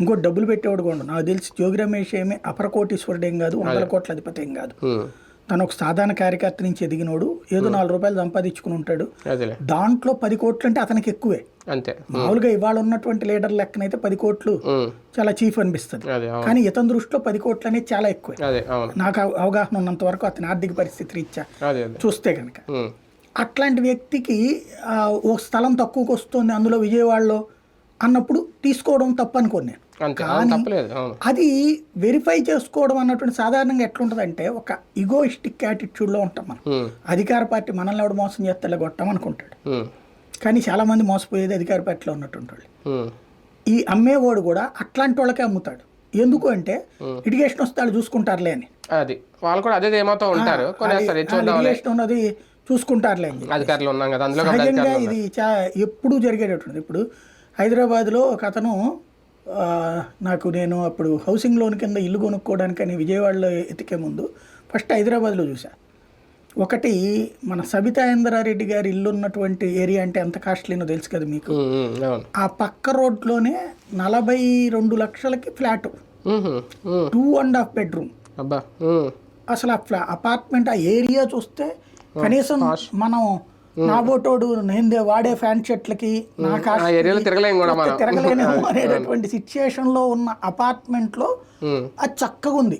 ఇంకోటి డబ్బులు పెట్టేవాడు కూడా ఉండడు. నాకు తెలిసి జోగి రమేష్ ఏమి అపర కోటీశ్వరుడు ఏం కాదు, 100 కోట్ల అధిపతి ఏం కాదు. తను ఒక సాధారణ కార్యకర్త నుంచి ఎదిగినోడు, ఏదో 4 రూపాయలు సంపాదించుకుని ఉంటాడు. దాంట్లో 10 కోట్లు అంటే అతనికి ఎక్కువే. అంతే మామూలుగా ఇవాళ ఉన్నటువంటి లీడర్ లెక్కనైతే 10 కోట్లు చాలా చీఫ్ అనిపిస్తుంది, కానీ ఇతని దృష్టిలో 10 కోట్లు అనేది చాలా ఎక్కువే. నాకు అవగాహన ఉన్నంత వరకు అతని ఆర్థిక పరిస్థితి రీత్యా చూస్తే కనుక. అట్లాంటి వ్యక్తికి ఓ స్థలం తక్కువకి వస్తుంది అందులో విజయవాడలో అన్నప్పుడు తీసుకోవడం తప్పు అనుకోను నేను. కానీ అది వెరిఫై చేసుకోవడం అన్నటువంటి సాధారణంగా ఎట్లుంటుందంటే ఒక ఇగోయిస్టిక్ యాటిట్యూడ్లో ఉంటాం మనం. అధికార పార్టీ మనల్ని ఎవడు మోసం చేస్తే కొట్టాం అనుకుంటాడు, కానీ చాలా మంది మోసపోయేది అధికార పార్టీలో ఉన్నటువంటి వాళ్ళు. ఈ అమ్మేవాడు కూడా అట్లాంటి వాళ్ళకే అమ్ముతాడు. ఎందుకు అంటే లిటిగేషన్ వస్తే వాళ్ళు చూసుకుంటారులే అని. అది వాళ్ళు కూడా అదే ఏమవుతూ ఉంటారు, లిటిగేషన్ ఉన్నది చూసుకుంటారులే అని. సహజంగా ఇది ఎప్పుడూ జరిగేటటువంటిది. ఇప్పుడు హైదరాబాద్లో ఒక అతను నేను అప్పుడు హౌసింగ్ లోన్ కింద ఇల్లు కొనుక్కోవడానికని విజయవాడలో ఎతికే ముందు ఫస్ట్ హైదరాబాద్లో చూసా. ఒకటి మన సబితా ఇంద్రారెడ్డి గారి ఇల్లు ఉన్నటువంటి ఏరియా అంటే ఎంత కాస్ట్లీనో తెలుసు కదా మీకు. ఆ పక్క రోడ్లోనే 42 లక్షలకి ఫ్లాట్, 2.5 బెడ్రూమ్. అసలు ఆ అపార్ట్మెంట్ ఆ ఏరియా చూస్తే కనీసం మనం నాబోటోడు నేను వాడే ఫ్యాన్ షర్ట్లకి తిరగలేనేమో అనేటటువంటి సిచ్యుయేషన్ లో ఉన్న అపార్ట్మెంట్ లో అది చక్కగా ఉంది.